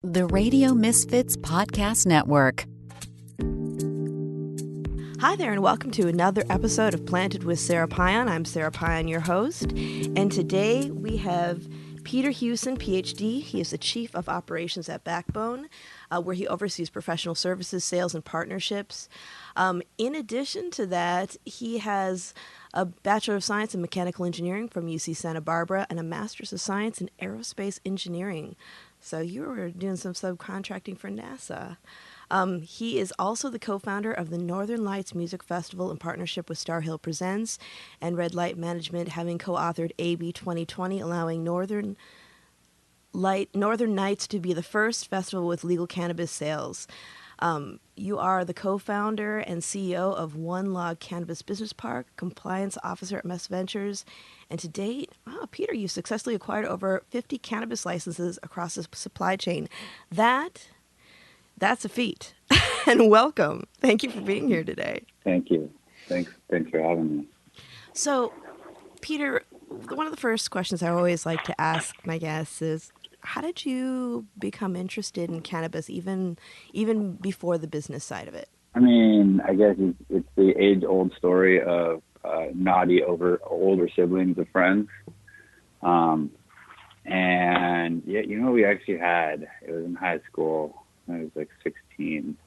The Radio Misfits Podcast Network. Hi there, and welcome to another episode of Planted with Sara Pion. I'm Sara Pion, your host, and today we have Peter Huson PhD. He is the Chief of Operations at Backbone, where he oversees professional services, sales, and partnerships. In addition to that, he has a Bachelor of Science in Mechanical Engineering from UC Santa Barbara and a Master's of Science in Aerospace Engineering. So you were doing some subcontracting for NASA. He is also the co-founder of the Northern Lights Music Festival in partnership with Star Hill Presents and Red Light Management, having co-authored AB 2020, allowing Northern Nights to be the first festival with legal cannabis sales. You are the co-founder and CEO of One Log Cannabis Business Park, compliance officer at Mess Ventures, and to date, Peter, you've successfully acquired over 50 cannabis licenses across the supply chain. That's a feat. And welcome. Thank you for being here today. Thank you. Thanks for having me. So, Peter, one of the first questions I always like to ask my guests is, how did you become interested in cannabis even before the business side of it? I mean, I guess it's the age-old story of naughty older siblings of friends. And yeah, we actually it was in high school. I was like 16,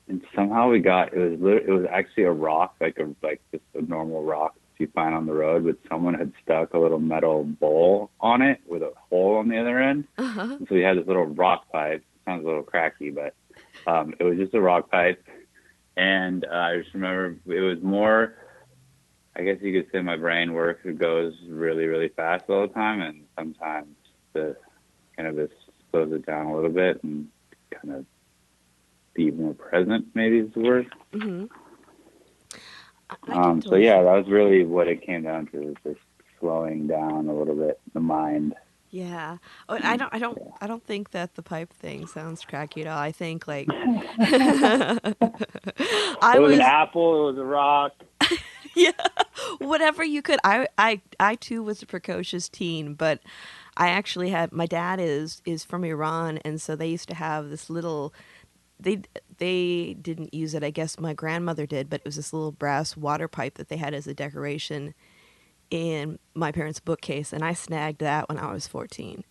and somehow it was actually a rock, like just a normal rock you find on the road, but someone had stuck a little metal bowl on it with a hole on the other end. Uh-huh. So we had this little rock pipe. Sounds a little cracky, but it was just a rock pipe. And I just remember it was more, I guess you could say my brain works. It goes really, really fast all the time, and sometimes the cannabis slows it down a little bit and kind of be more present, maybe is the word. Mm-hmm. So yeah, that was really what it came down to, was just slowing down a little bit the mind. Yeah. Oh, I don't think that the pipe thing sounds cracky at all. I think like it was an apple, it was a rock. Yeah. Whatever you could. I too was a precocious teen, but I actually had, my dad is from Iran, and so they used to have this little, they didn't use it. I guess my grandmother did, but it was this little brass water pipe that they had as a decoration in my parents' bookcase, and I snagged that when I was 14.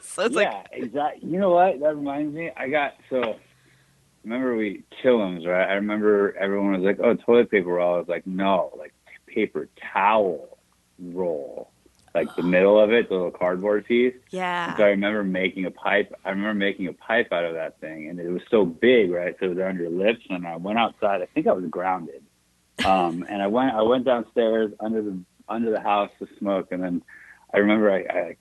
So it's exactly. You know what? That reminds me. Remember chillums, right? I remember everyone was like, "Oh, toilet paper roll." I was like, "No, like paper towel roll." Like the middle of it, the little cardboard piece. Yeah. And so I remember making a pipe. out of that thing, and it was so big, right? So it was on your lips. And I went outside. I think I was grounded. And I went downstairs under the house to smoke. And then I remember I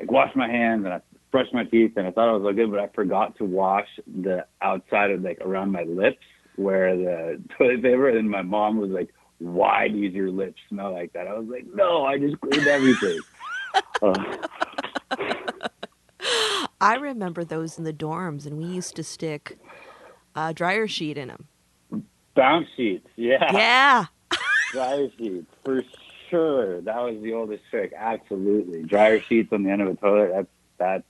washed my hands and I brushed my teeth, and I thought I was all good, but I forgot to wash the outside of around my lips where the toilet paper. And my mom was like, "Why do your lips smell like that?" I was like, "No, I just cleaned everything." I remember those in the dorms, and we used to stick a dryer sheet in them. Bounce sheets, yeah. Yeah. Dryer sheets, for sure. That was the oldest trick, absolutely. Dryer sheets on the end of a toilet, that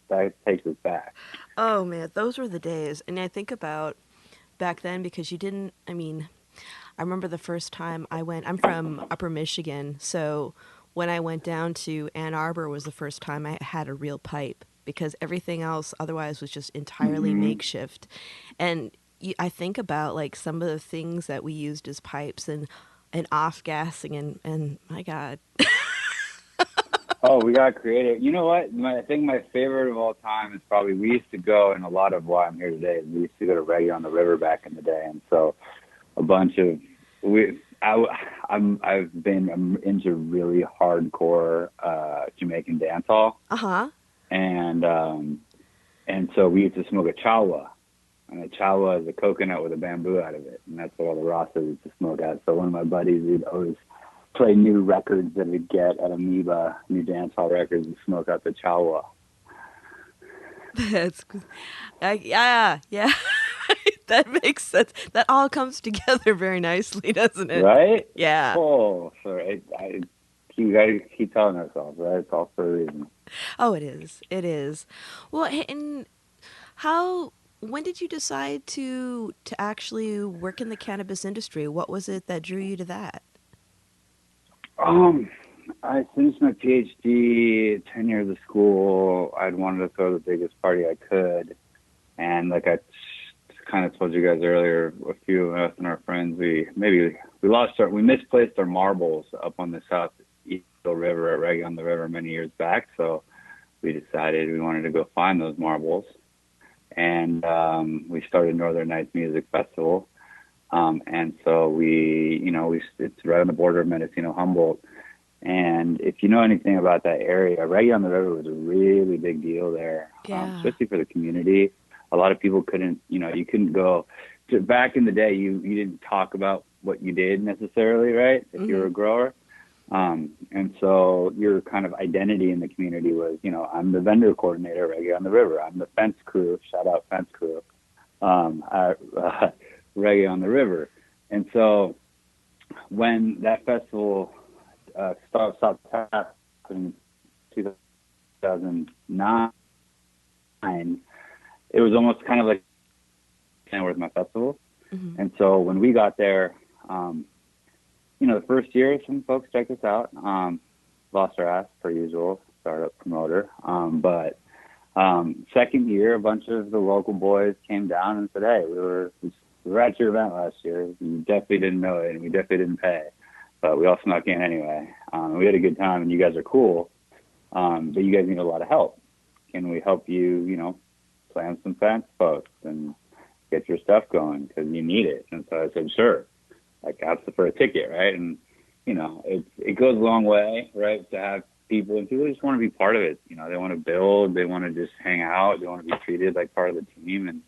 takes us back. Oh, man, those were the days. And I think about back then, because I remember the first time I'm from Upper Michigan, so when I went down to Ann Arbor was the first time I had a real pipe, because everything else otherwise was just entirely makeshift. And I think about some of the things that we used as pipes and off-gassing, and my God. Oh, we got creative. You know what? I think my favorite of all time is probably, we used to go, and a lot of why I'm here today is we used to go to Reggae on the River back in the day, and so a bunch of I've been into really hardcore Jamaican dancehall. Uh-huh. And so we used to smoke a chawa. And a chawa is a coconut with a bamboo out of it. And that's what all the Rastas used to smoke at. So one of my buddies would always play new records that we'd get at Amoeba, new dancehall records, and smoke out the chawa. That's yeah. That makes sense. That all comes together very nicely, doesn't it? Right? Yeah. Oh, sorry. You got to keep telling ourselves, right? It's all for a reason. Oh, it is. It is. Well, and when did you decide to actually work in the cannabis industry? What was it that drew you to that? Um, I finished my PhD, 10 years of school. I'd wanted to throw the biggest party I could. And like I kind of told you guys earlier, a few of us and our friends, we misplaced our marbles up on the southeast river at Reggae on the River many years back. So we decided we wanted to go find those marbles. And we started Northern Nights Music Festival. And so it's right on the border of Mendocino, Humboldt. And if you know anything about that area, Reggae on the River was a really big deal there, Yeah. especially for the community. A lot of people you couldn't go to, back in the day, you didn't talk about what you did necessarily, right? If you were a grower. And so your kind of identity in the community was, I'm the vendor coordinator at Reggae on the River. I'm the fence crew, shout out fence crew, at Reggae on the River. And so when that festival stopped happening in 2009, it was almost kind of like with my festival. Mm-hmm. And so when we got there, the first year, some folks checked us out, lost our ass per usual, startup promoter. But second year, a bunch of the local boys came down and said, hey, we were at your event last year. You definitely didn't know it, and we definitely didn't pay. But we all snuck in anyway. We had a good time, and you guys are cool. But you guys need a lot of help. Can we help you, plan some fence posts and get your stuff going because you need it? And so I said, sure. Like, ask for a ticket, right? And, it goes a long way, right, to have people, and people just want to be part of it. They want to build, they want to just hang out, they want to be treated like part of the team. And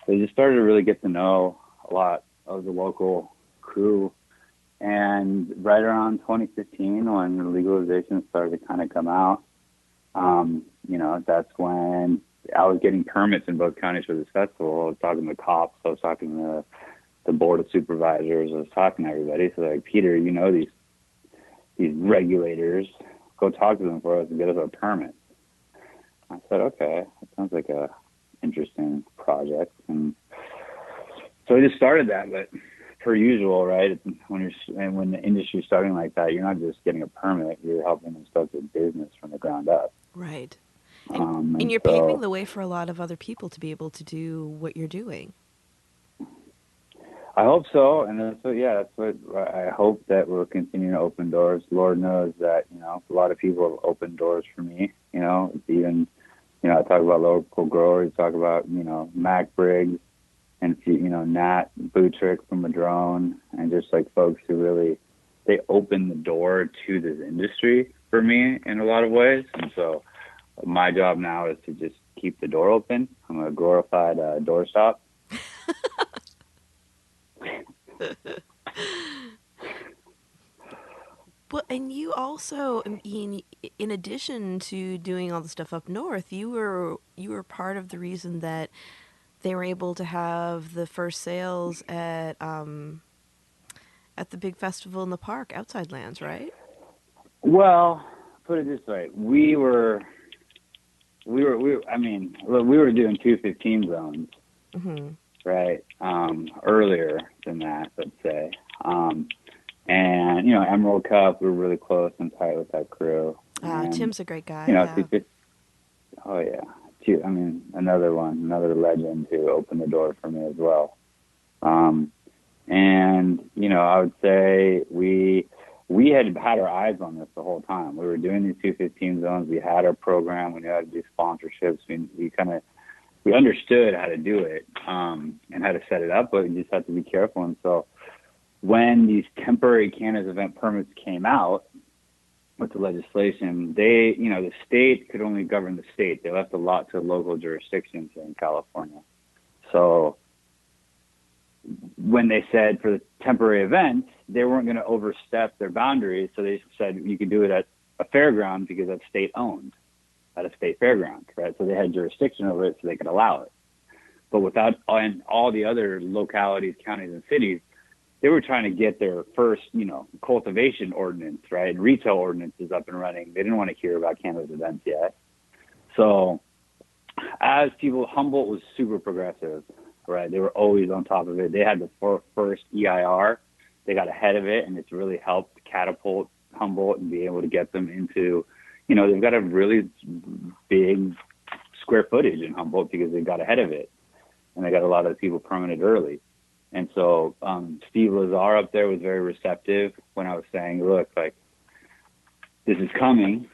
they just started to really get to know a lot of the local crew. And right around 2015, when legalization started to kind of come out, that's when I was getting permits in both counties for this festival. I was talking to cops, I was talking to the board of supervisors, I was talking to everybody. So like, Peter, these regulators, go talk to them for us and get us our permits. I said, okay, that sounds like a interesting project. And so I just started that, but per usual, right? When the industry's starting like that, you're not just getting a permit, you're helping them start their business from the ground up. Right. And you're paving the way for a lot of other people to be able to do what you're doing. I hope so, and that's what I hope, that we'll continue to open doors. Lord knows that, a lot of people have opened doors for me. It's even, I talk about local growers, talk about, Mac Briggs, and, Nat Boutrick from Madrone, and just like folks who really, they open the door to this industry for me in a lot of ways. And so my job now is to just keep the door open. I'm a glorified doorstop. Well, and you also, in addition to doing all the stuff up north, you were part of the reason that they were able to have the first sales at the big festival in the park, Outside Lands, right? Well, put it this way: we were doing 215 zones, mm-hmm. right? Earlier than that, let's say. And, Emerald Cup, we were really close and tight with that crew. Tim's a great guy. Yeah. Oh, yeah. Another legend who opened the door for me as well. I would say we had our eyes on this the whole time. We were doing these 215 zones. We had our program. We knew how to do sponsorships. We understood how to do it and how to set it up, but we just had to be careful. And so when these temporary cannabis event permits came out with the legislation, the state could only govern the state. They left a lot to local jurisdictions in California. So when they said for the temporary events, they weren't going to overstep their boundaries. So they said you could do it at a fairground because that's state owned, at a state fairground, right? So they had jurisdiction over it, so they could allow it. But without, and all the other localities, counties, and cities, they were trying to get their first, cultivation ordinance, right? And retail ordinances up and running. They didn't want to hear about cannabis events yet. So as people, Humboldt was super progressive, right? They were always on top of it. They had the first EIR. They got ahead of it, and it's really helped catapult Humboldt and be able to get them into, they've got a really big square footage in Humboldt because they got ahead of it. And they got a lot of people permitted early. And so Steve Lazar up there was very receptive when I was saying, look, like, this is coming,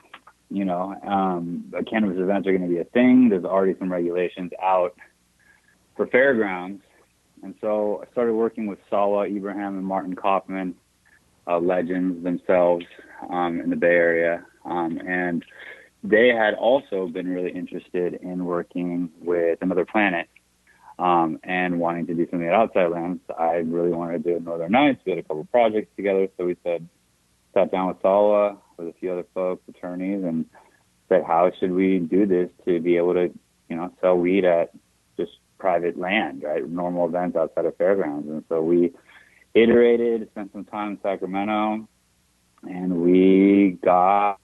cannabis events are going to be a thing. There's already some regulations out for fairgrounds. And so I started working with Sala Ibrahim and Martin Kaufman, legends themselves in the Bay Area. And they had also been really interested in working with Another Planet and wanting to do something at Outside Lands. I really wanted to do Northern Nights. We had a couple projects together. So we sat down with Sala, with a few other folks, attorneys, and said, how should we do this to be able to, sell weed at just private land, right? Normal events outside of fairgrounds. And so we iterated, spent some time in Sacramento, and we got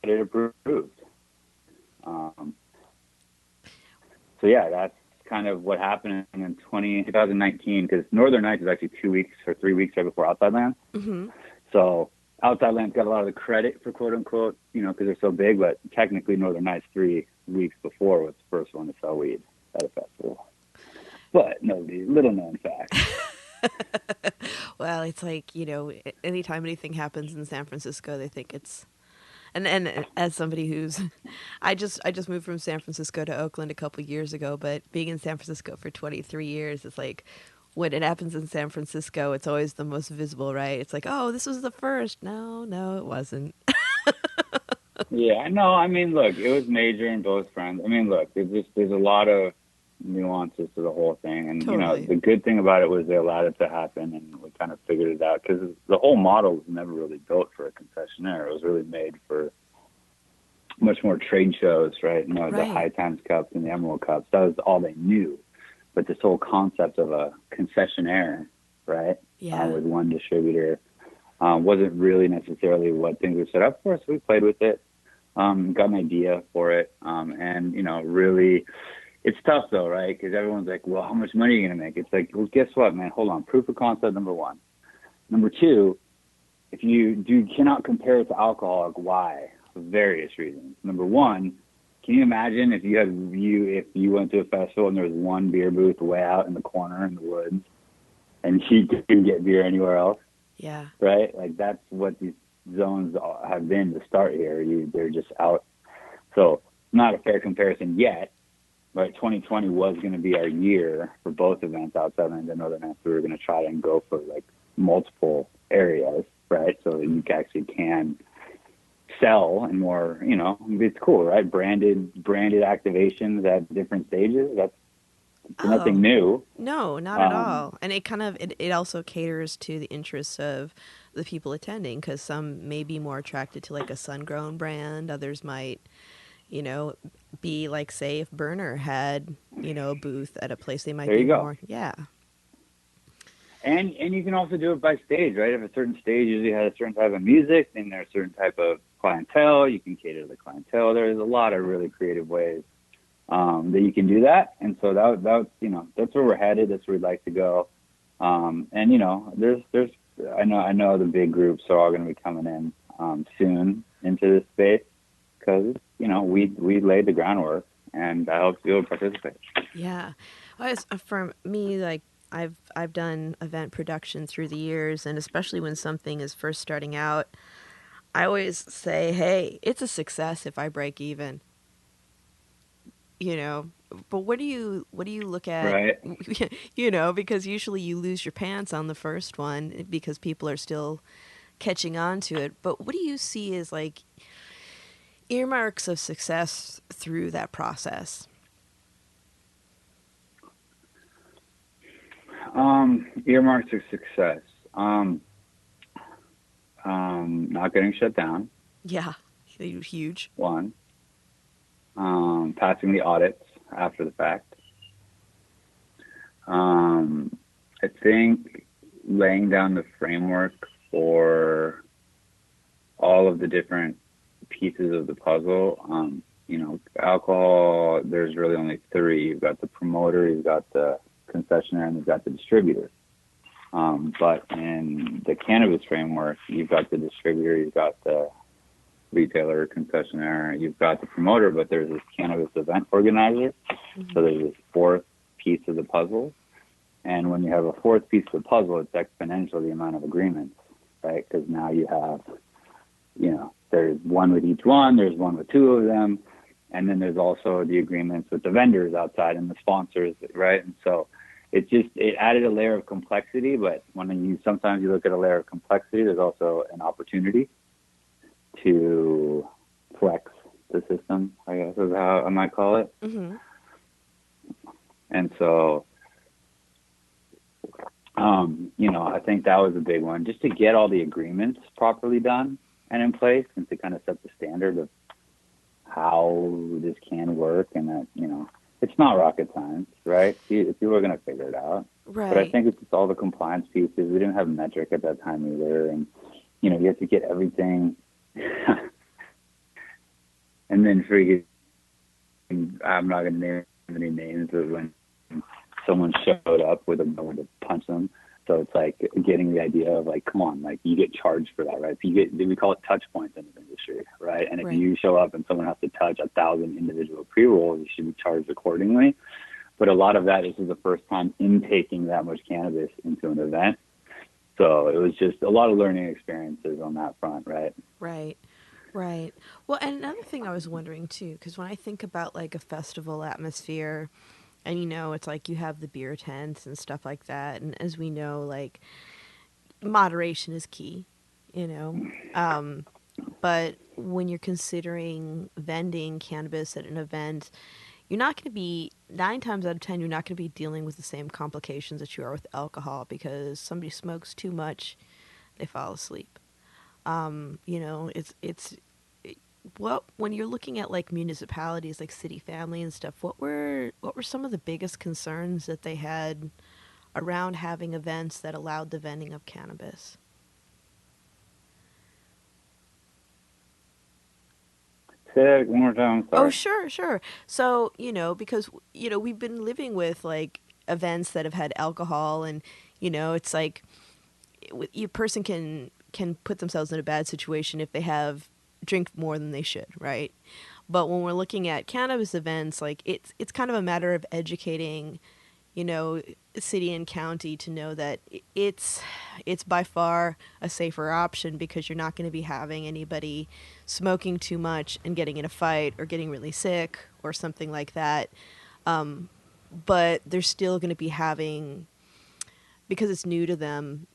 it approved. So yeah, that's kind of what happened in 2019, because Northern Nights is actually 2 weeks or 3 weeks right before Outside Lands. Mm-hmm. So Outside Lands got a lot of the credit for quote unquote, because they're so big, but technically Northern Nights 3 weeks before was the first one to sell weed at a festival. But little known fact. Well, it's like, anytime anything happens in San Francisco, they think it's, and as somebody who's, I just moved from San Francisco to Oakland a couple years ago, but being in San Francisco for 23 years, it's like, when it happens in San Francisco, it's always the most visible, right? It's like, oh, this was the first. No, it wasn't. Yeah, no, I mean, look, it was major in both fronts. I mean, look, there's a lot of nuances to the whole thing. And, Totally. the good thing about it was they allowed it to happen, and we kind of figured it out, because the whole model was never really built for a concessionaire. It was really made for much more trade shows, right? Right. The High Times Cups and the Emerald Cups, that was all they knew. But this whole concept of a concessionaire, right, Yeah. with one distributor, wasn't really necessarily what things were set up for. So we played with it, got an idea for it, and, really, it's tough though, right? Because everyone's like, well, how much money are you going to make? It's like, well, guess what, man? Hold on. Proof of concept, number one. Number two, if you cannot compare it to alcohol, like, why? For various reasons. Number one, can you imagine if you went to a festival and there was one beer booth way out in the corner in the woods, and you couldn't get beer anywhere else? Yeah. Right? Like, that's what these zones have been to start here. They're just out. So not a fair comparison yet, but 2020 was going to be our year for both events, Outside Lands and Northern Nights. We were going to try and go for like multiple areas, right? So that you actually can sell and more, it's cool, right? Branded activations at different stages. That's nothing new. No, not at all. And it kind of, it also caters to the interests of the people attending, because some may be more attracted to like a sun-grown brand. Others might, be like, say, if Burner had, a booth at a place, they might be more. Yeah. And you can also do it by stage, right? If a certain stage usually has a certain type of music, then there's a certain type of clientele. You can cater to the clientele. There's a lot of really creative ways that you can do that. And so that's where we're headed. That's where we'd like to go. And there's I know the big groups are all going to be coming in soon into this space, because we laid the groundwork, and I hope you'll participate. Yeah. Well, for me, like, I've done event production through the years, and especially when something is first starting out, I always say, hey, it's a success if I break even. But what do you look at? Right. Because usually you lose your pants on the first one because people are still catching on to it. But what do you see as like earmarks of success through that process? Earmarks of success. Not getting shut down. Yeah, huge. One. Passing the audits after the fact. I think laying down the framework for all of the different pieces of the puzzle. You know, alcohol, there's really only three. You've got the promoter, you've got the concessionaire, and you've got the distributor. But in the cannabis framework, you've got the distributor, you've got the retailer, concessionaire, you've got the promoter, but there's this cannabis event organizer. Mm-hmm. So there's this fourth piece of the puzzle. And when you have a fourth piece of the puzzle, it's exponential the amount of agreements, right? Because now you have, you know, there's one with each one, there's one with two of them, and then there's also the agreements with the vendors outside and the sponsors, right? And so it added a layer of complexity, but sometimes you look at a layer of complexity, there's also an opportunity to flex the system, I guess is how I might call it. Mm-hmm. And so, you know, I think that was a big one, just to get all the agreements properly done and in place, and to kind of set the standard of how this can work, and that, you know, it's not rocket science, right? People are going to figure it out. Right. But I think it's just all the compliance pieces. We didn't have metric at that time either. And, you know, you have to get everything. And then I'm not going to name any names, but when someone showed up with a gun to punch them. So it's like getting the idea of like, come on, like you get charged for that, right? So we call it touch points in the industry, right? And if you show up and someone has to touch 1,000 individual pre-rolls, you should be charged accordingly. But a lot of that, this is the first time intaking that much cannabis into an event. So it was just a lot of learning experiences on that front, right? Right. Right. Well, and another thing I was wondering too, because when I think about like a festival atmosphere, and, you know, it's like you have the beer tents and stuff like that. And as we know, like, moderation is key, you know. But when you're considering vending cannabis at an event, you're not going to be, 9 times out of 10, you're not going to be dealing with the same complications that you are with alcohol, because somebody smokes too much, they fall asleep. You know, when you're looking at like municipalities like City Family and stuff, what were some of the biggest concerns that they had around having events that allowed the vending of cannabis? Say that one more time. Sorry. Oh, sure. So, you know, because, you know, we've been living with like events that have had alcohol, and, you know, it's like a person can put themselves in a bad situation if they drink more than they should, right? But when we're looking at cannabis events, like it's kind of a matter of educating, you know, city and county to know that it's by far a safer option, because you're not going to be having anybody smoking too much and getting in a fight or getting really sick or something like that. But they're still going to be having, because it's new to them,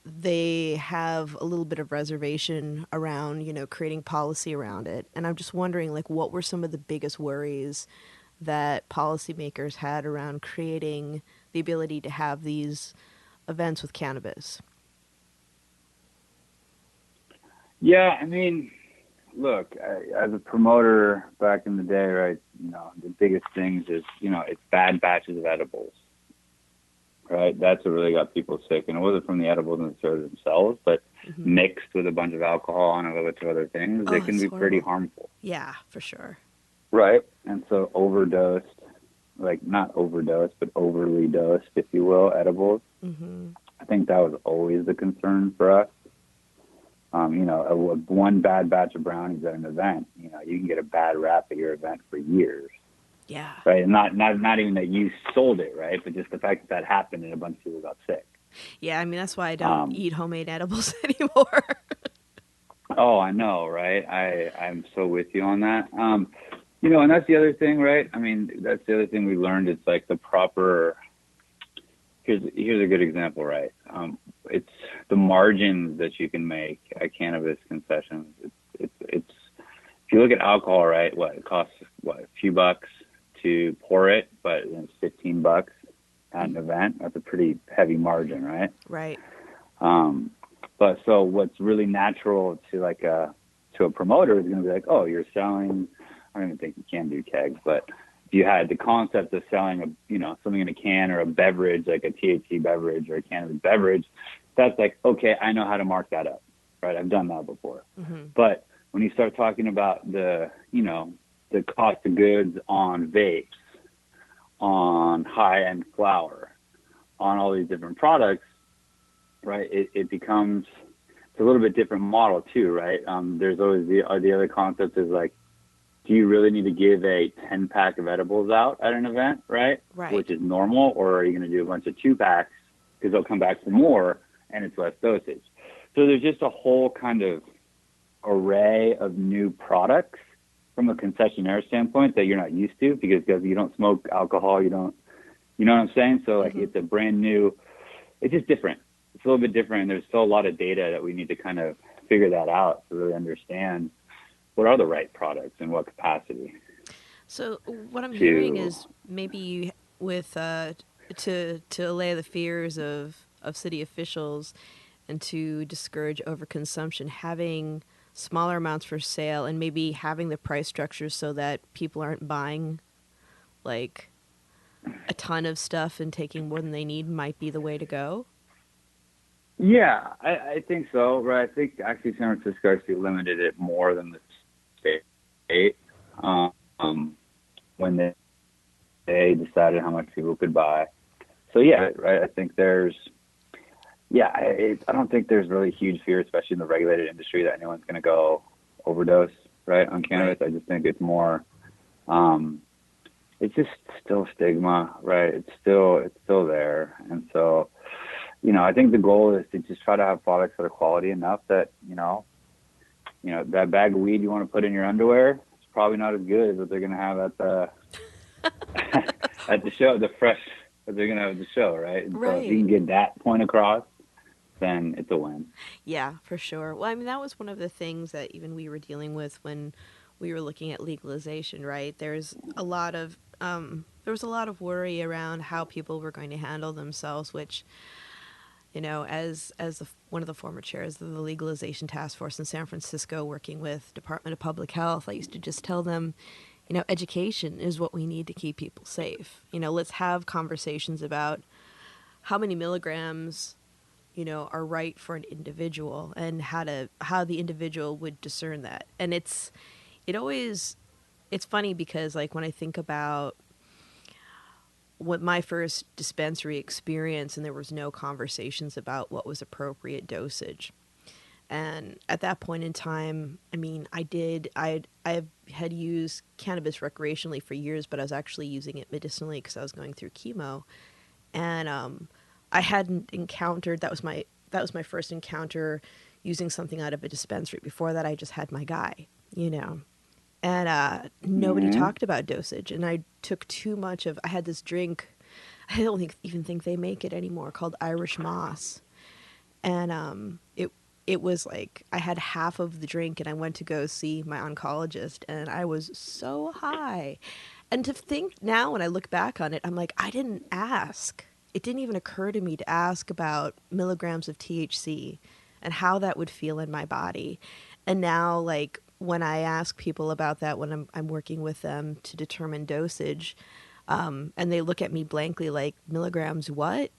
they have a little bit of reservation around, you know, creating policy around it. And I'm just wondering, like, what were some of the biggest worries that policymakers had around creating the ability to have these events with cannabis? Yeah, I mean, look, as a promoter back in the day, right, you know, the biggest things is, you know, it's bad batches of edibles. Right, that's what really got people sick, and it wasn't from the edibles themselves, but mixed with a bunch of alcohol and a little bit of other things, they can be pretty harmful. Yeah, for sure. Right, and so overdosed, like not overdosed, but overly dosed, if you will, edibles. Mm-hmm. I think that was always the concern for us. You know, one bad batch of brownies at an event, you know, you can get a bad rap at your event for years. Yeah. Right. And not even that you sold it, right? But just the fact that happened and a bunch of people got sick. Yeah. I mean, that's why I don't eat homemade edibles anymore. Oh, I know. Right. I'm so with you on that. You know, and that's the other thing, right? I mean, that's the other thing we learned. It's like the proper, here's a good example, right? It's the margins that you can make at cannabis concessions. It's if you look at alcohol, right? It costs a few bucks to pour it, but it's $15 at an event. That's a pretty heavy margin, right? Right. But so what's really natural to a promoter is going to be like, oh, you're selling. I don't even think you can do kegs, but you had the concept of selling something in a can or a beverage, like a THC beverage or a cannabis beverage, that's like, okay, I know how to mark that up, right? I've done that before. Mm-hmm. But when you start talking about the cost of goods on vapes, on high-end flower, on all these different products, right, it becomes, it's a little bit different model too, right? There's always the other concept is like, do you really need to give a 10-pack of edibles out at an event, right? Right. Which is normal, or are you going to do a bunch of 2-packs because they'll come back for more and it's less dosage? So there's just a whole kind of array of new products from a concessionaire standpoint that you're not used to because you don't smoke alcohol, you know what I'm saying? So like It's a brand new, it's just different. It's a little bit different. And there's still a lot of data that we need to kind of figure that out to really understand what are the right products and what capacity. So what I'm hearing is maybe with to allay the fears of city officials and to discourage overconsumption, having smaller amounts for sale and maybe having the price structures so that people aren't buying like a ton of stuff and taking more than they need might be the way to go. Yeah, I think so, right? I think actually San Francisco actually limited it more than the state when they decided how much people could buy. So yeah, right. I think I don't think there's really huge fear, especially in the regulated industry, that anyone's going to go overdose, right, on cannabis. Right. I just think it's more, it's just still stigma, right? It's still there. And so, I think the goal is to just try to have products that are quality enough that, that bag of weed you want to put in your underwear, it's probably not as good as what they're going to have at the, at the show, the fresh that they're going to have at the show, right? And right. So if you can get that point across, then it's a win. Yeah, for sure. Well, I mean, that was one of the things that even we were dealing with when we were looking at legalization, right? There's a lot of, there was a lot of worry around how people were going to handle themselves, which, as one of the former chairs of the legalization task force in San Francisco, working with Department of Public Health, I used to just tell them, education is what we need to keep people safe. Let's have conversations about how many milligrams, are right for an individual and how the individual would discern that. And it's funny because like when I think about what my first dispensary experience, and there was no conversations about what was appropriate dosage. And at that point in time, I mean, I had used cannabis recreationally for years, but I was actually using it medicinally because I was going through chemo. And I hadn't encountered, that was my first encounter using something out of a dispensary. Before that, I just had my guy, and nobody talked about dosage. And I took too much I had this drink, I don't even think they make it anymore, called Irish Moss. And it was like I had half of the drink and I went to go see my oncologist and I was so high. And to think now when I look back on it, I'm like, I didn't ask. It didn't even occur to me to ask about milligrams of THC and how that would feel in my body. And now, like, when I ask people about that, when I'm working with them to determine dosage, and they look at me blankly like, milligrams what?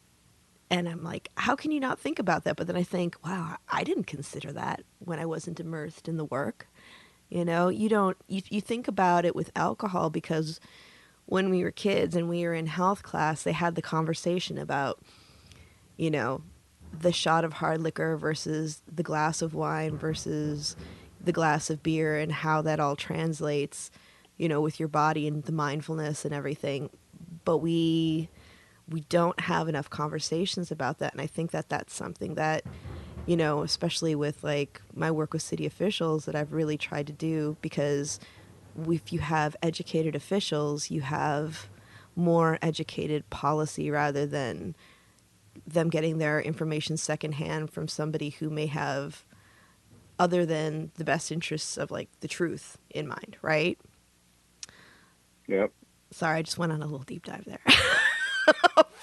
And I'm like, how can you not think about that? But then I think, wow, I didn't consider that when I wasn't immersed in the work. You think about it with alcohol because when we were kids and we were in health class, they had the conversation about, the shot of hard liquor versus the glass of wine versus the glass of beer and how that all translates, with your body and the mindfulness and everything. But we don't have enough conversations about that. And I think that that's something that, especially with like my work with city officials that I've really tried to do, because if you have educated officials, you have more educated policy rather than them getting their information secondhand from somebody who may have other than the best interests of like the truth in mind, right? Yep. Sorry, I just went on a little deep dive there.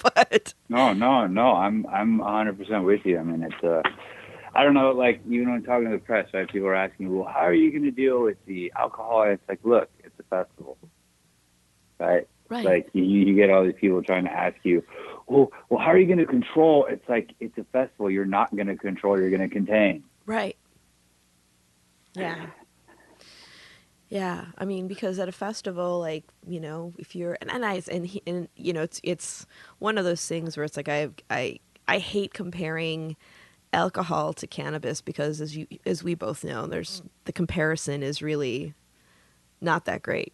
But No, I'm 100% with you. I mean, it's I don't know, like even when talking to the press, right? People are asking, well, how are you going to deal with the alcohol? And it's like, look, it's a festival. right? Right. Like you get all these people trying to ask you, well, how are you going to control? It's like, it's a festival. You're not going to control. You're going to contain. Right. Yeah. Yeah. I mean, because at a festival, like, you know, if you're, and you know, it's one of those things where it's like, I hate comparing alcohol to cannabis because as we both know, the comparison is really not that great.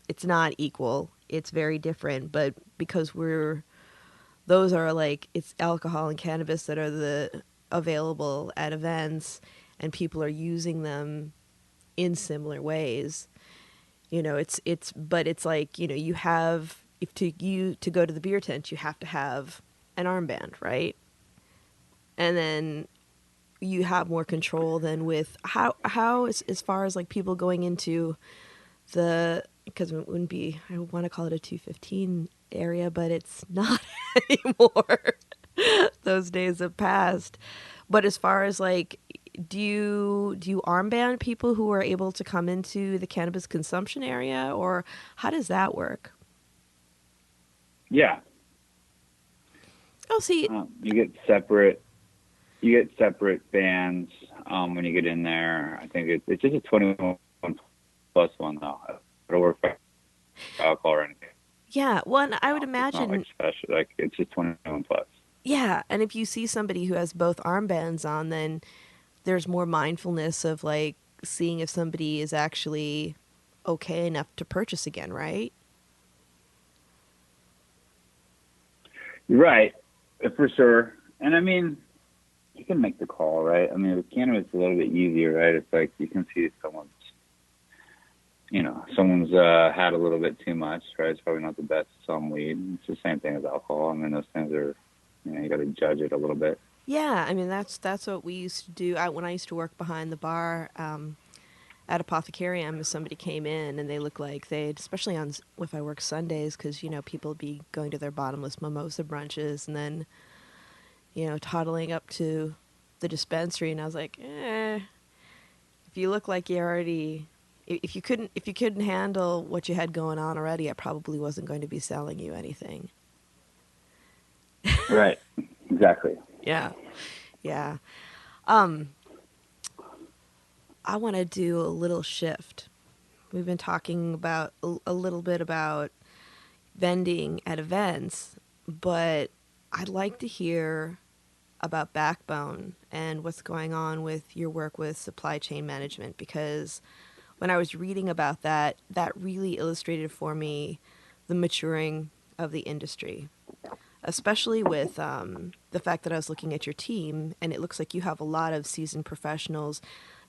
It's not equal. It's very different, but because those are like, it's alcohol and cannabis that are the available at events, and people are using them in similar ways. You know, but it's like, you know, you have, if to go to the beer tent, you have to have an armband, right? And then you have more control than with how as far as like people going into because it wouldn't be, I want to call it a 215 area, but it's not anymore. Those days have passed. But as far as like, do you armband people who are able to come into the cannabis consumption area, or how does that work? Yeah. Oh, see, You get separate bands when you get in there. I think it's just a 21 plus one though. It'll work for alcohol or anything. yeah. One, I would It's not imagine. like special. Like it's just 21 plus. Yeah, and if you see somebody who has both armbands on, then there's more mindfulness of like seeing if somebody is actually okay enough to purchase again, right? Right, for sure. And I mean, you can make the call, right? I mean, with cannabis, it's a little bit easier, right? It's like you can see if someone's had a little bit too much, right? It's probably not the best to sell them weed. It's the same thing as alcohol. I mean, those things are, you got to judge it a little bit. Yeah, I mean that's what we used to do. When I used to work behind the bar at Apothecarium, if somebody came in and they looked like they'd, especially on if I work Sundays, because you know people would be going to their bottomless mimosa brunches and then toddling up to the dispensary, and I was like, if you look like you already, if you couldn't handle what you had going on already, I probably wasn't going to be selling you anything. Right. Exactly. Yeah. Yeah. I want to do a little shift. We've been talking about a little bit about vending at events, but I'd like to hear about Backbone and what's going on with your work with supply chain management, because when I was reading about that, that really illustrated for me the maturing of the industry, especially with the fact that I was looking at your team, and it looks like you have a lot of seasoned professionals,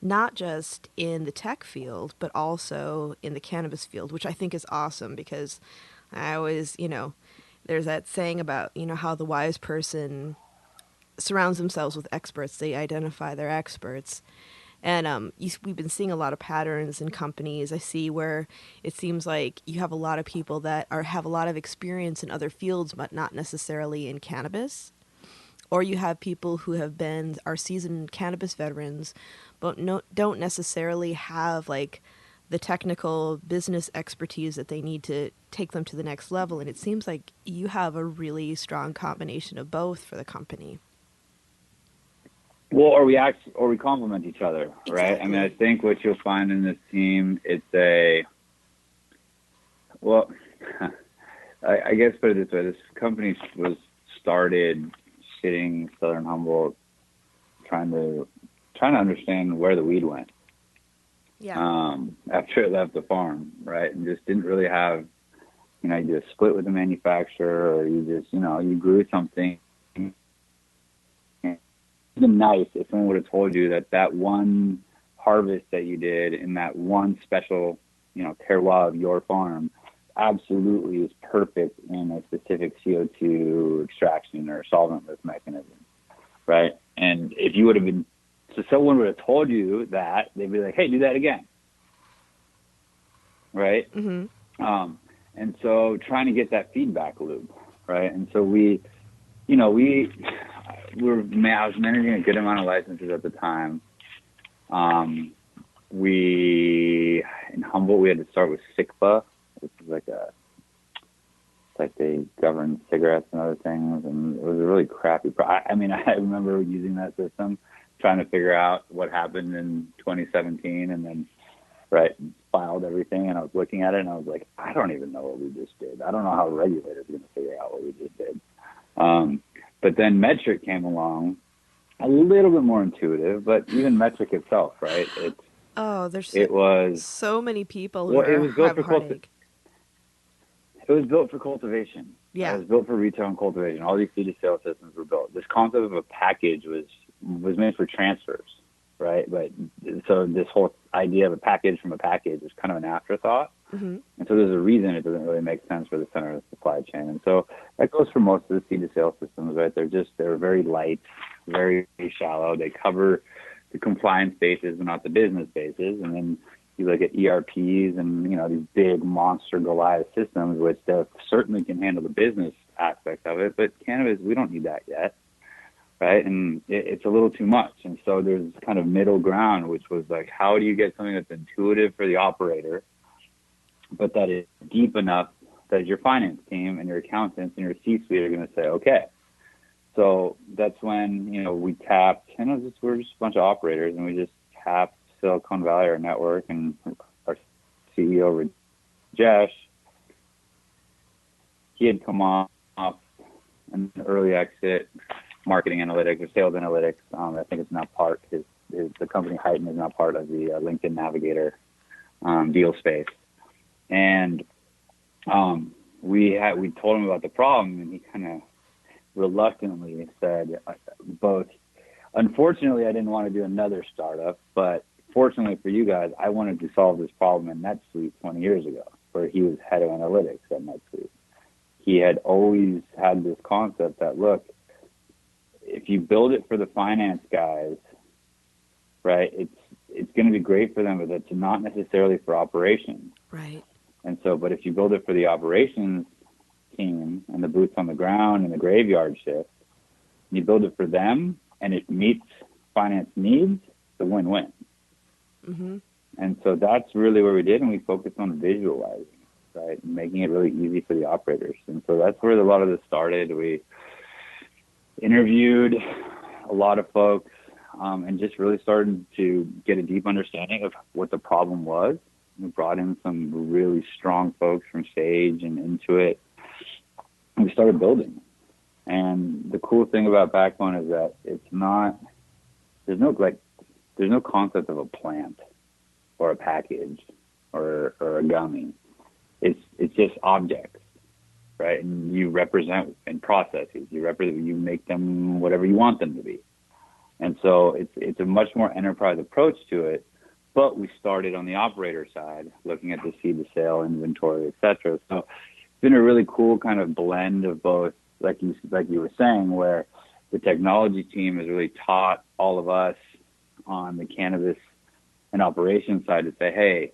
not just in the tech field, but also in the cannabis field, which I think is awesome because I always, there's that saying about, how the wise person surrounds themselves with experts. They identify their experts. And we've been seeing a lot of patterns in companies. I see where it seems like you have a lot of people that have a lot of experience in other fields, but not necessarily in cannabis. Or you have people who are seasoned cannabis veterans, but don't necessarily have like the technical business expertise that they need to take them to the next level. And it seems like you have a really strong combination of both for the company. Well, or we complement each other, right? Exactly. I mean, I think what you'll find in this team, I guess put it this way: this company was started sitting Southern Humboldt, trying to understand where the weed went. Yeah. After it left the farm, right, and just didn't really have, you just split with the manufacturer, or you just, you grew something. Been nice if someone would have told you that one harvest that you did in that one special, terroir of your farm absolutely is perfect in a specific CO2 extraction or solventless mechanism, right? And if you would have been, so someone would have told you that, they'd be like, hey, do that again, right? Mm-hmm. And so trying to get that feedback loop, right? And so I was managing a good amount of licenses at the time. In Humboldt, we had to start with SICPA, This is like they govern cigarettes and other things, and it was a really crappy. I mean, I remember using that system, trying to figure out what happened in 2017, and then filed everything, and I was looking at it, and I was like, I don't even know what we just did. I don't know how a regulator's going to figure out what we just did. But then Metric came along, a little bit more intuitive, but even Metric itself, right? It was so many people who have heartache. It was built for cultivation. Yeah. It was built for retail and cultivation. All these seed-to-sale systems were built. This concept of a package was made for transfers, right? But so this whole idea of a package from a package is kind of an afterthought. Mm-hmm. And so there's a reason it doesn't really make sense for the center of the supply chain. And so that goes for most of the seed-to-sale systems, right? They're very light, very shallow. They cover the compliance bases but not the business bases. And then you look at ERPs and, these big monster Goliath systems, which they certainly can handle the business aspect of it. But cannabis, we don't need that yet, right? And it's a little too much. And so there's this kind of middle ground, which was like, how do you get something that's intuitive for the operator, but that is deep enough that your finance team and your accountants and your C-suite are going to say, okay. So that's when, we tapped, and we're just a bunch of operators, and we just tapped Silicon Valley, our network, and our CEO, Rajesh. He had come off an early exit, marketing analytics or sales analytics. I think it's now part, the company Heighten is now part of the LinkedIn Navigator deal space. And we told him about the problem, and he kind of reluctantly said both, unfortunately, I didn't want to do another startup, but fortunately for you guys, I wanted to solve this problem in NetSuite 20 years ago, where he was head of analytics at NetSuite. He had always had this concept that, look, if you build it for the finance guys, right, it's going to be great for them, but it's not necessarily for operations. Right. And so, but if you build it for the operations team and the boots on the ground and the graveyard shift, you build it for them and it meets finance needs, it's a win-win. Mm-hmm. And so that's really what we did, and we focused on visualizing, right, and making it really easy for the operators. And so that's where a lot of this started. We interviewed a lot of folks and just really started to get a deep understanding of what the problem was. We brought in some really strong folks from Sage and Intuit, and we started building. And the cool thing about Backbone is that there's no concept of a plant or a package or a gummy. It's just objects, right? And you represent in processes. You make them whatever you want them to be. And so it's a much more enterprise approach to it. But we started on the operator side, looking at the seed to sale inventory, et cetera. So it's been a really cool kind of blend of both, like you were saying, where the technology team has really taught all of us on the cannabis and operations side to say, hey,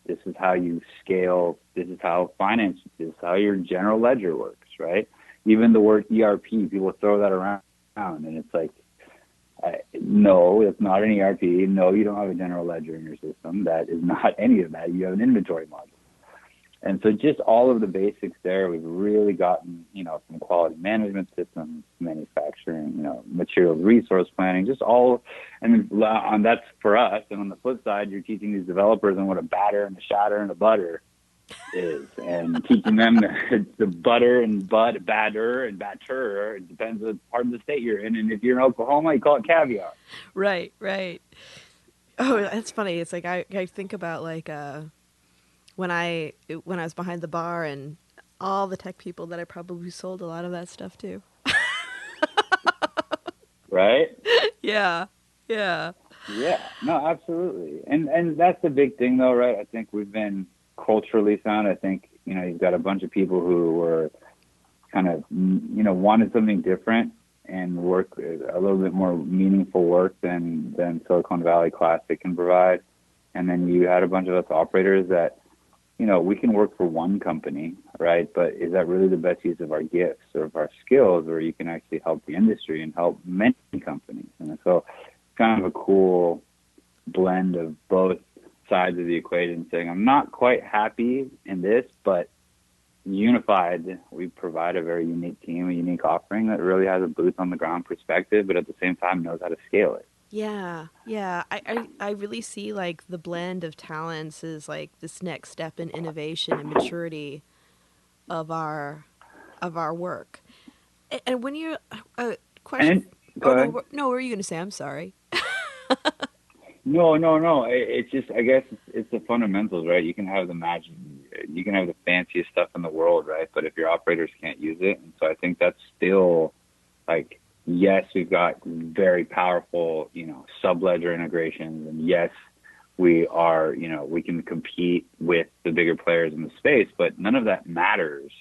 this is how you scale, this is how finance, this is how your general ledger works, right? Even the word ERP, people throw that around, and it's like, no, it's not an ERP. No, you don't have a general ledger in your system. That is not any of that. You have an inventory module. And so just all of the basics there, we've really gotten, from quality management systems, manufacturing, materials resource planning, just all, and that's for us. And on the flip side, you're teaching these developers on what a batter and a shatter and a butter is, and teaching them the butter and batter and batter. It depends on the part of the state you're in. And if you're in Oklahoma, you call it caviar. Right. Oh, that's funny. It's like I think about like when I was behind the bar and all the tech people that I probably sold a lot of that stuff to. Right? Yeah. Yeah, no, absolutely. And that's the big thing though, right? I think we've been culturally sound. I think, you've got a bunch of people who were kind of, wanted something different and work a little bit more meaningful work than Silicon Valley Classic can provide. And then you had a bunch of us operators that, we can work for one company, right? But is that really the best use of our gifts or of our skills, where you can actually help the industry and help many companies? And so it's kind of a cool blend of both sides of the equation, saying, I'm not quite happy in this, but unified, we provide a very unique team, a unique offering that really has a boots on the ground perspective, but at the same time knows how to scale it. Yeah, yeah. I really see like the blend of talents is like this next step in innovation and maturity of our work. And when you're question, And go oh ahead. no, what were you going to say? I'm sorry. No. It's just, I guess it's the fundamentals, right? You can have the magic, you can have the fanciest stuff in the world, right? But if your operators can't use it, and so I think that's still like, yes, we've got very powerful, sub-ledger integrations, and yes, we are, we can compete with the bigger players in the space, but none of that matters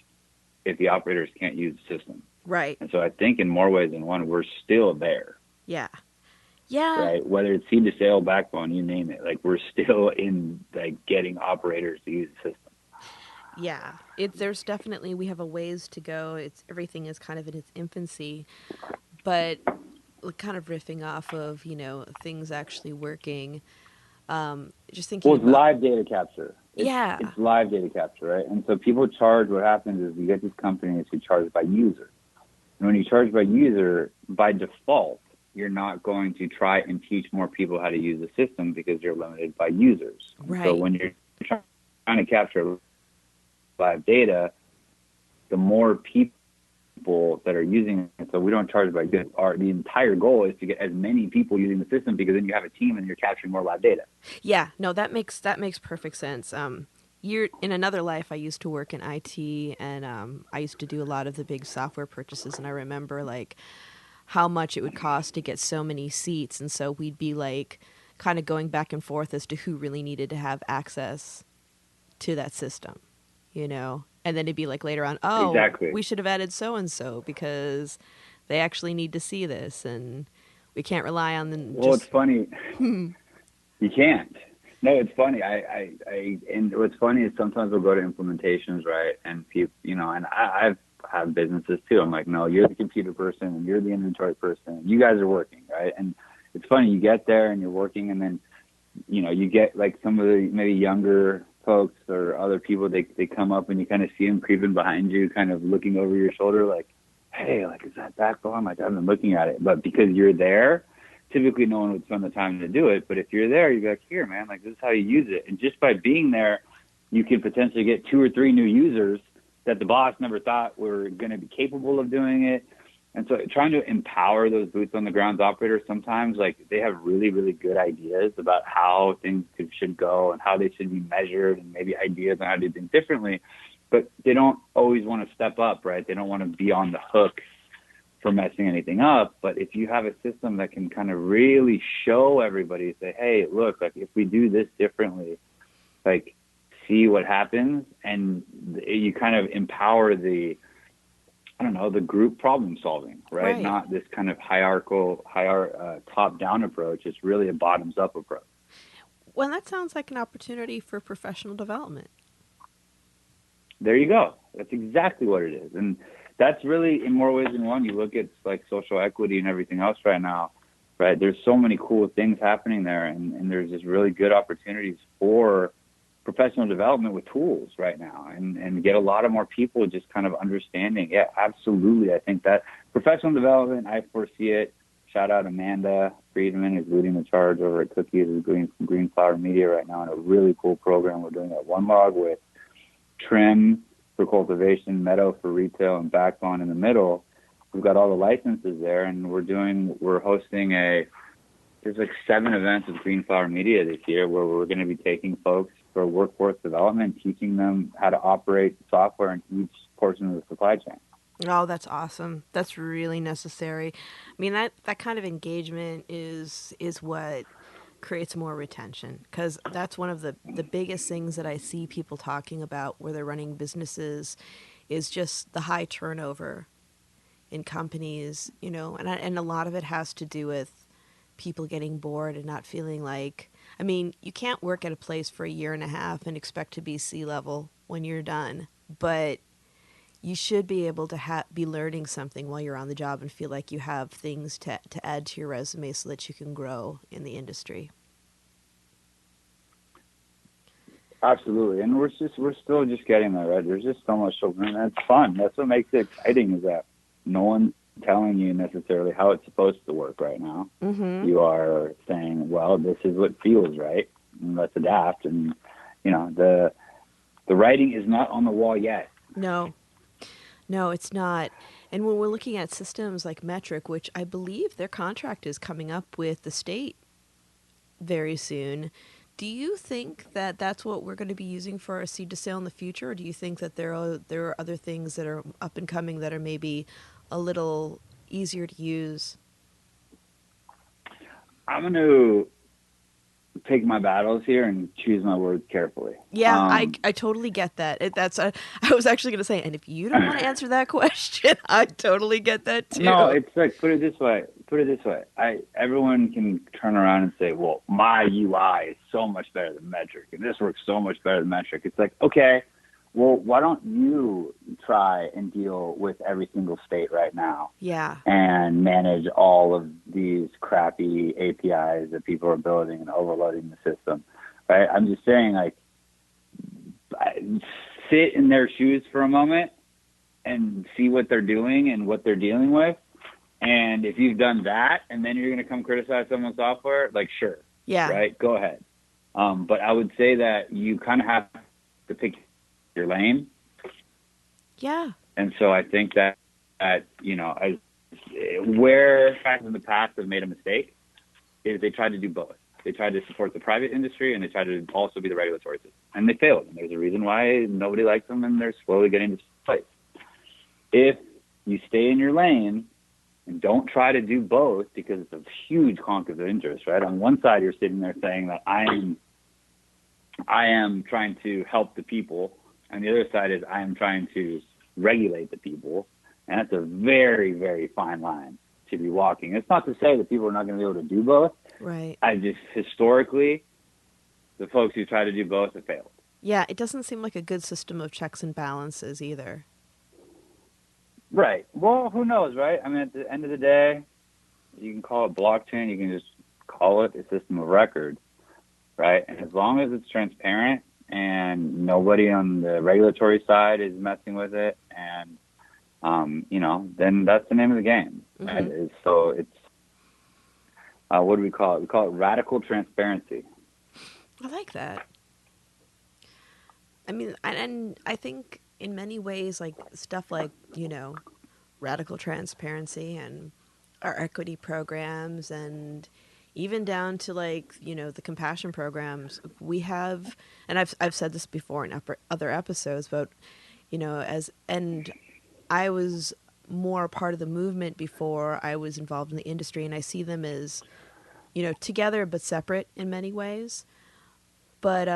if the operators can't use the system. Right. And so I think in more ways than one, we're still there. Yeah. Yeah. Right. Whether it's seed to sale, backbone, you name it, like we're still in like getting operators to use the system. Yeah. There's definitely, we have a ways to go. Everything is kind of in its infancy, but kind of riffing off of, things actually working. Just thinking Well, it's about, live data capture. yeah. It's live data capture, right? And so people charge, what happens is you get these companies who charge by user. And when you charge by user, by default, you're not going to try and teach more people how to use the system because you're limited by users. Right. So when you're trying to capture live data, the more people that are using it, so we don't charge by good. The entire goal is to get as many people using the system because then you have a team and you're capturing more live data. Yeah, no, that makes perfect sense. In another life, I used to work in IT, and I used to do a lot of the big software purchases, and I remember like how much it would cost to get so many seats, and so we'd be like kind of going back and forth as to who really needed to have access to that system, and then it'd be like later on, oh, Exactly. we should have added so and so because they actually need to see this, and we can't rely on them. Well, it's funny. You can't. No, it's funny. And what's funny is sometimes we'll go to implementations, right? And people, and I've had businesses too. I'm like, no, you're the computer person and you're the inventory person. You guys are working, right? And it's funny. You get there and you're working, and then, you get like some of the maybe younger folks or other people. They come up and you kind of see them creeping behind you, kind of looking over your shoulder, like, hey, like, is that backbone? Like, I've been looking at it, but because you're there. Typically, no one would spend the time to do it, but if you're there, you'd be like, here, man, like, this is how you use it. And just by being there, you can potentially get 2 or 3 new users that the boss never thought were going to be capable of doing it. And so trying to empower those boots on the ground operators, sometimes, like, they have really, really good ideas about how things should go and how they should be measured and maybe ideas on how to do things differently, but they don't always want to step up, right? They don't want to be on the hook for messing anything up. But if you have a system that can kind of really show everybody, say, hey, look, like, if we do this differently, like, see what happens, and you kind of empower the group problem solving, right? Not this kind of hierarchical, top-down approach. It's really a bottoms-up approach. Well, that sounds like an opportunity for professional development. There you go. That's exactly what it is. And that's really, in more ways than one, you look at like social equity and everything else right now, right? There's so many cool things happening there, and there's just really good opportunities for professional development with tools right now, and get a lot of more people just kind of understanding. Yeah, absolutely. I think that professional development, I foresee it. Shout out Amanda Friedman, who's leading the charge over at Cookies, who's doing Green Flower Media right now, and a really cool program we're doing at One Log with Trim for cultivation, Meadow for retail, and Backbone in the middle. We've got all the licenses there, and we're hosting there's like 7 events with Green Flower Media this year where we're going to be taking folks for workforce development, teaching them how to operate software in each portion of the supply chain. Oh, that's awesome. That's really necessary. I mean, that kind of engagement is what creates more retention, because that's one of the biggest things that I see people talking about where they're running businesses is just the high turnover in companies, and a lot of it has to do with people getting bored and not feeling like, I mean, you can't work at a place for a year and a half and expect to be C-level when you're done, but you should be able to be learning something while you're on the job and feel like you have things to add to your resume so that you can grow in the industry. Absolutely, and we're still just getting there, right? There's just so much open, and it's fun. That's what makes it exciting, is that no one's telling you necessarily how it's supposed to work right now. Mm-hmm. You are saying, well, this is what feels right, and let's adapt. And the writing is not on the wall yet. No, it's not. And when we're looking at systems like Metric, which I believe their contract is coming up with the state very soon, do you think that that's what we're going to be using for our seed to sale in the future? Or do you think that there are other things that are up and coming that are maybe a little easier to use? I'm going to pick my battles here and choose my words carefully. Yeah, I totally get that. I was actually going to say, and if you don't want to answer that question, I totally get that too. No, it's like, put it this way. Everyone can turn around and say, well, my UI is so much better than Metric, and this works so much better than Metric. It's like, okay, well, why don't you try and deal with every single state right now? Yeah. And manage all of these crappy APIs that people are building and overloading the system, right? I'm just saying, like, sit in their shoes for a moment and see what they're doing and what they're dealing with. And if you've done that and then you're going to come criticize someone's software, like, sure. Yeah. Right? Go ahead. But I would say that you kind of have to pick your lane. Yeah. And so I think that where guys in the past have made a mistake is they tried to do both. They tried to support the private industry, and they tried to also be the regulatory system. And they failed. And there's a reason why nobody likes them, and they're slowly getting to place. If you stay in your lane and don't try to do both, because it's a huge conflict of interest, right? On one side, you're sitting there saying that I am trying to help the people, and the other side is I am trying to regulate the people. And that's a very, very fine line to be walking. It's not to say that people are not going to be able to do both. Right. I just, historically, the folks who try to do both have failed. Yeah, it doesn't seem like a good system of checks and balances either. Right. Well, who knows, right? I mean, at the end of the day, you can call it blockchain. You can just call it a system of record, right? And as long as it's transparent and nobody on the regulatory side is messing with it, and then that's the name of the game. Mm-hmm. Right? So it's what do we call it? We call it radical transparency. I like that. I mean, and I think in many ways, like stuff like, radical transparency and our equity programs, and even down to like, the compassion programs we have. And I've said this before in other episodes, but, and I was more part of the movement before I was involved in the industry, and I see them as, together but separate in many ways. But,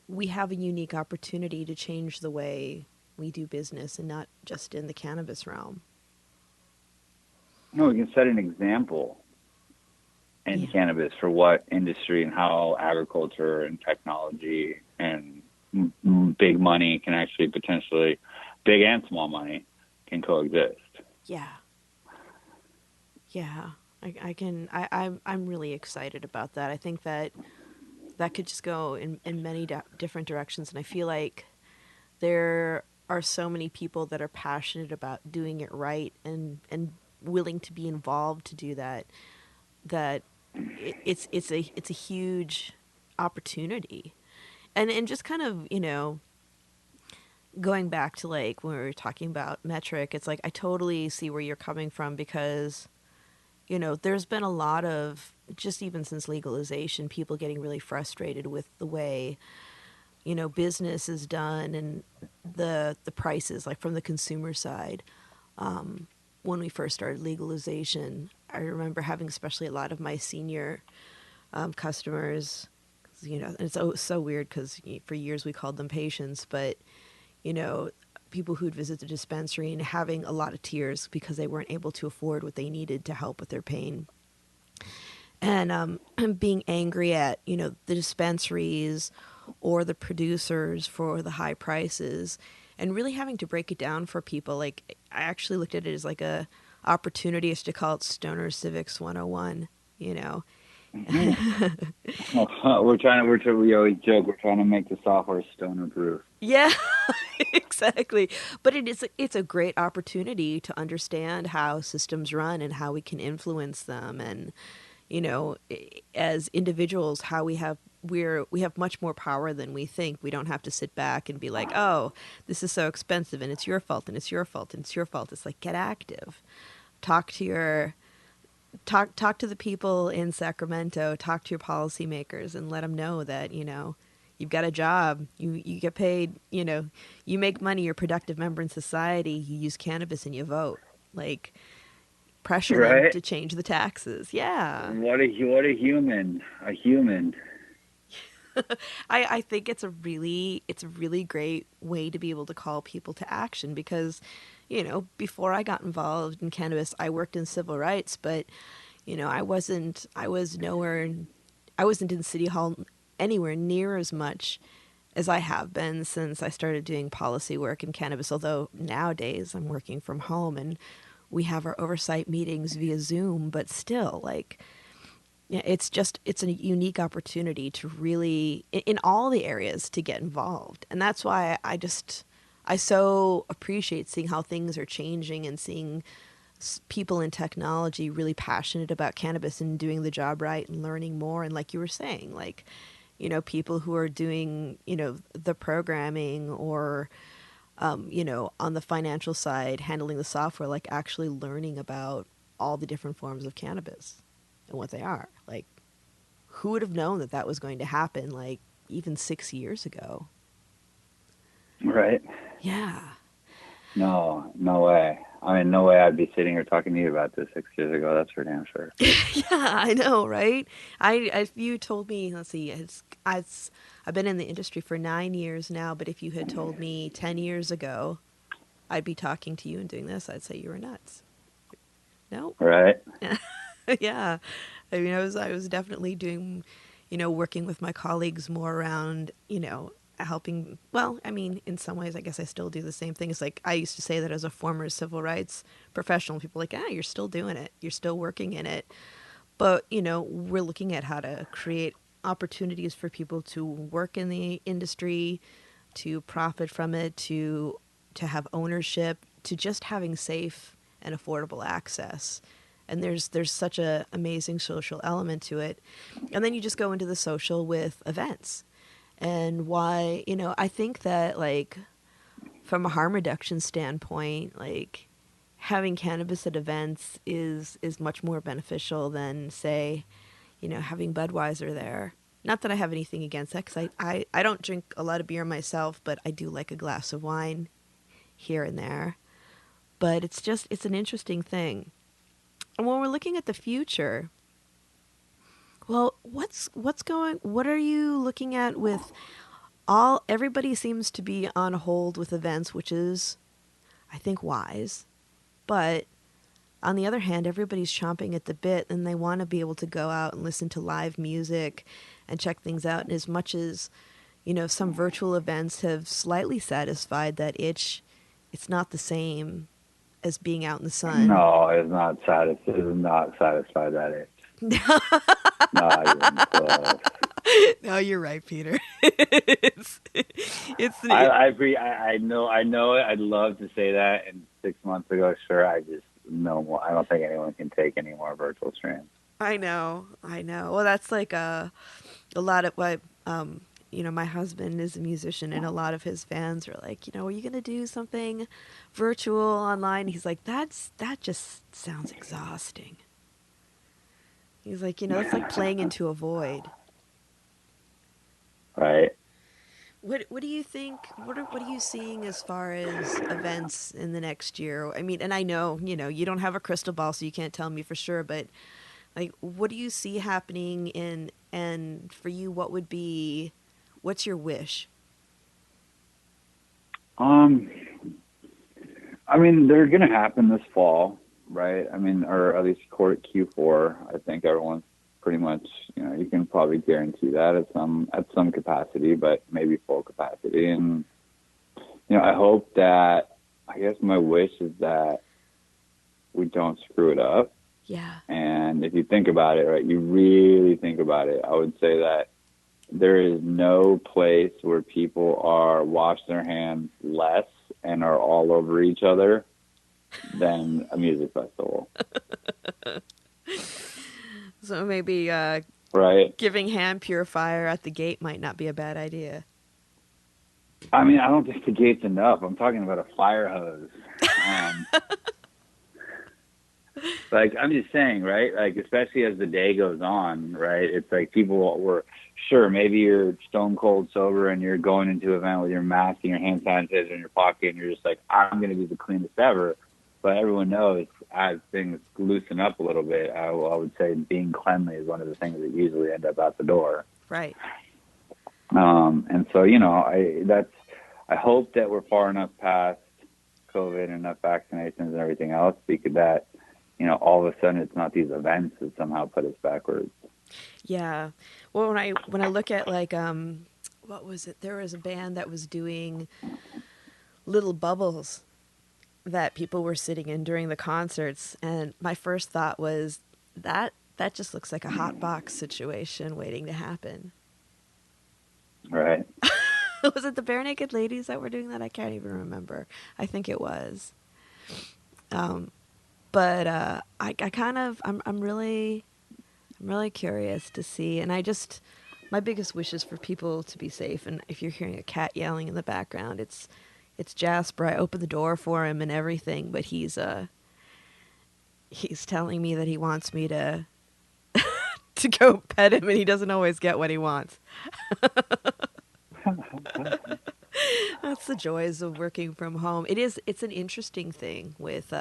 we have a unique opportunity to change the way we do business, and not just in the cannabis realm. No, we can set an example in cannabis for what industry and how agriculture and technology and big money can actually potentially, big and small money, can coexist. Yeah. Yeah. I'm really excited about that. I think that could just go in many different directions. And I feel like there are so many people that are passionate about doing it right and willing to be involved to do that, it's a huge opportunity. And just kind of, going back to like when we were talking about Metric, it's like I totally see where you're coming from, because there's been a lot of, just even since legalization, people getting really frustrated with the way, business is done and the prices, like from the consumer side. When we first started legalization, I remember having especially a lot of my senior customers, and it's so weird because for years we called them patients, but, people who'd visit the dispensary and having a lot of tears because they weren't able to afford what they needed to help with their pain. And being angry at, the dispensaries or the producers for the high prices, and really having to break it down for people. Like, I actually looked at it as like a opportunity, as to call it Stoner Civics 101, We always joke, we're trying to make the software stoner proof. Yeah, exactly. But it's a great opportunity to understand how systems run and how we can influence them, and as individuals, how we have much more power than we think. We don't have to sit back and be like, "Oh, this is so expensive and it's your fault and it's your fault and it's your fault." It's like, get active. Talk to your talk to the people in Sacramento, talk to your policymakers, and let them know that you've got a job, you get paid, you make money, you're a productive member in society, you use cannabis and you vote. Like, pressure them Right? to change the taxes. Yeah. What a human. A human. I think it's a really great way to be able to call people to action, because before I got involved in cannabis, I worked in civil rights, but I wasn't in City Hall anywhere near as much as I have been since I started doing policy work in cannabis, although nowadays I'm working from home and we have our oversight meetings via Zoom, but still, like, yeah, it's a unique opportunity to really, in all the areas, to get involved. And that's why I so appreciate seeing how things are changing and seeing people in technology really passionate about cannabis and doing the job right and learning more. And like you were saying, like, people who are doing, the programming, or, on the financial side, handling the software, like actually learning about all the different forms of cannabis and what they are. Like, who would have known that that was going to happen, like, even 6 years ago? Right? Yeah. No way. I mean, no way I'd be sitting here talking to you about this 6 years ago. That's for damn sure. Yeah, I know, right? If you told me, let's see, I've been in the industry for 9 years now, but if you had told me 10 years ago I'd be talking to you and doing this, I'd say you were nuts. No? Right? Yeah. I mean, I was definitely doing, working with my colleagues more around, helping. Well, I mean, in some ways, I guess I still do the same thing. It's like, I used to say that as a former civil rights professional, people are like, you're still doing it. You're still working in it. But, we're looking at how to create opportunities for people to work in the industry, to profit from it, to have ownership, to just having safe and affordable access. And there's such a amazing social element to it. And then you just go into the social with events. And why, I think that, like, from a harm reduction standpoint, like, having cannabis at events is much more beneficial than, say, having Budweiser there. Not that I have anything against that, because I don't drink a lot of beer myself, but I do like a glass of wine here and there. But it's an interesting thing. And when we're looking at the future, well, what are you looking at with everybody seems to be on hold with events, which is, I think, wise. But on the other hand, everybody's chomping at the bit and they want to be able to go out and listen to live music and check things out. And as much as, some virtual events have slightly satisfied that itch, it's not the same as being out in the sun. No, it's not satisfied. It is not satisfied that itch. Not even close. No, you're right, Peter. it's I know it. I'd love to say that. And 6 months ago, sure, I just no more. I don't think anyone can take any more virtual streams. I know. Well, that's like a lot of what my husband is a musician, and a lot of his fans are like, are you gonna do something virtual online? He's like, that just sounds exhausting. He's like, it's like playing into a void. Right. What do you think? What are you seeing as far as events in the next year? I mean, and I know, you don't have a crystal ball, so you can't tell me for sure, but, like, what do you see happening and for you, what's your wish? I mean, they're gonna happen this fall, right? I mean, or at least Q4. I think everyone's pretty much, you can probably guarantee that at some capacity, but maybe full capacity. And I guess my wish is that we don't screw it up. Yeah. And if you think about it, right, you really think about it, I would say that there is no place where people are washing their hands less and are all over each other than a music festival. So maybe Right? giving hand purifier at the gate might not be a bad idea. I mean, I don't think the gate's enough. I'm talking about a fire hose. Like, I'm just saying, right? Like, especially as the day goes on, right? It's like people were, sure, maybe you're stone cold sober and you're going into an event with your mask and your hand sanitizer in your pocket and you're just like, I'm going to be the cleanest ever. But everyone knows as things loosen up a little bit, I would say being cleanly is one of the things that usually end up out the door. Right. And so, you know, I hope that we're far enough past COVID and enough vaccinations and everything else because that, you know, all of a sudden it's not these events that somehow put us backwards. Yeah. Well, when I look at like what was it? There was a band that was doing little bubbles that people were sitting in during the concerts, and my first thought was that just looks like a hot box situation waiting to happen. Right. Was it the Bare Naked Ladies that were doing that? I can't even remember. I think it was. But I kind of I'm really curious to see, and my biggest wish is for people to be safe. And if you're hearing a cat yelling in the background, it's Jasper. I opened the door for him and everything, but he's telling me that he wants me to to go pet him, and he doesn't always get what he wants. That's the joys of working from home. It's an interesting thing with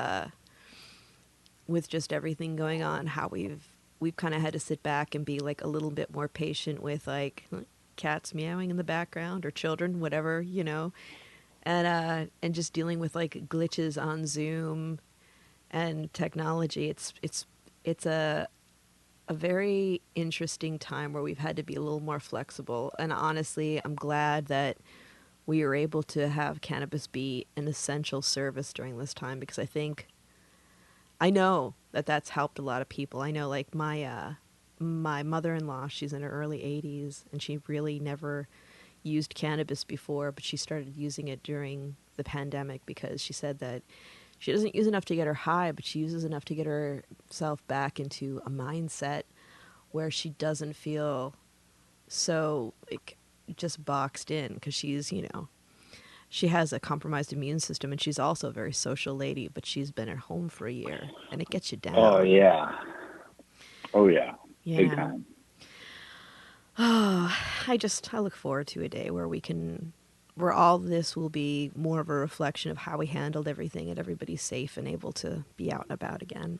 just everything going on, how we've kind of had to sit back and be like a little bit more patient with like cats meowing in the background or children, whatever, you know, and just dealing with like glitches on Zoom and technology. It's a very interesting time where we've had to be a little more flexible. And honestly, I'm glad that we were able to have cannabis be an essential service during this time, because I know that that's helped a lot of people. I know, like, my mother-in-law, she's in her early 80s, and she really never used cannabis before, but she started using it during the pandemic because she said that she doesn't use enough to get her high, but she uses enough to get herself back into a mindset where she doesn't feel so, like, just boxed in, because she's, you know, she has a compromised immune system, and she's also a very social lady, but she's been at home for a year, and it gets you down. Oh, yeah. Oh, yeah. Yeah. Big time. Oh, I look forward to a day where all this will be more of a reflection of how we handled everything, and everybody's safe and able to be out and about again.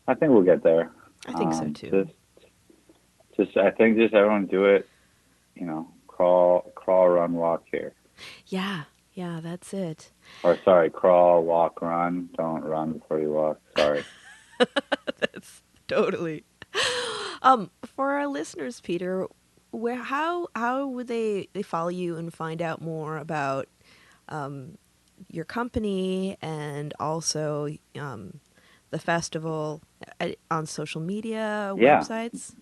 I think we'll get there. I think so too. I think just everyone do it, you know, crawl, run, walk here. Yeah, that's it. Or sorry, crawl, walk, run. Don't run before you walk. Sorry. That's totally. For our listeners, Peter, how would they follow you and find out more about your company and also the festival on social media, websites?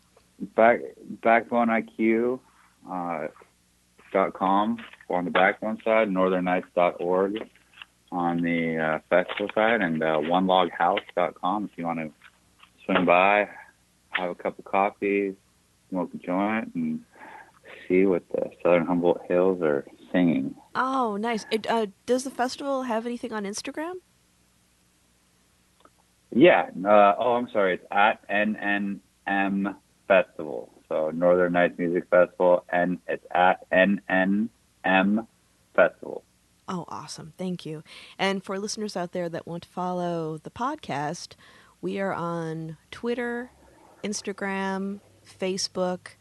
BackboneIQ.com on the Backbone side, northernnights.org on the festival side, and oneloghouse.com if you want to swing by, have a cup of coffee, smoke a joint, and see what the Southern Humboldt Hills are singing. Oh, nice. Does the festival have anything on Instagram? Yeah. I'm sorry. It's at NNM Festival. So Northern Nights Music Festival, and it's at NNM Festival. Oh, awesome. Thank you. And for listeners out there that want to follow the podcast, we are on Twitter, Instagram, Facebook.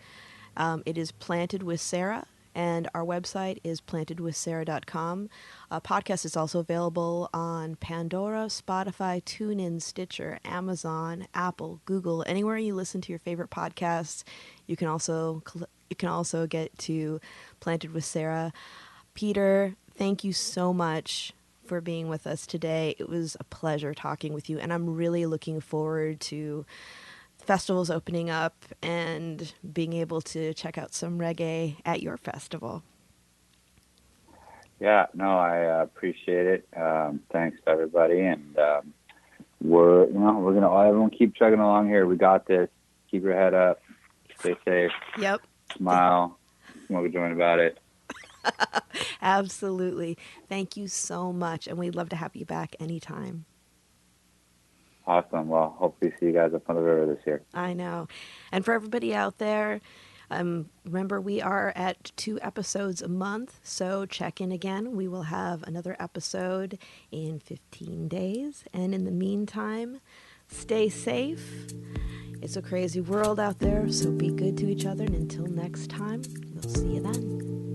It is Planted with Sara, and our website is plantedwithsara.com. Podcast is also available on Pandora, Spotify, TuneIn, Stitcher, Amazon, Apple, Google, anywhere you listen to your favorite podcasts. You can also get to Planted with Sara. Peter, thank you so much for being with us today. It was a pleasure talking with you, and I'm really looking forward to festivals opening up and being able to check out some reggae at your festival. Yeah, no, I appreciate it. Thanks to everybody, and we're gonna everyone keep chugging along here. We got this. Keep your head up. Stay safe. Yep. Smile. Smoke a joint about it. Absolutely. Thank you so much, and we'd love to have you back anytime. Awesome. Well, hopefully see you guys up on the river this year. I know. And for everybody out there, remember we are at 2 episodes a month, so check in again. We will have another episode in 15 days. And in the meantime, stay safe. It's a crazy world out there, so be good to each other. And until next time, we'll see you then.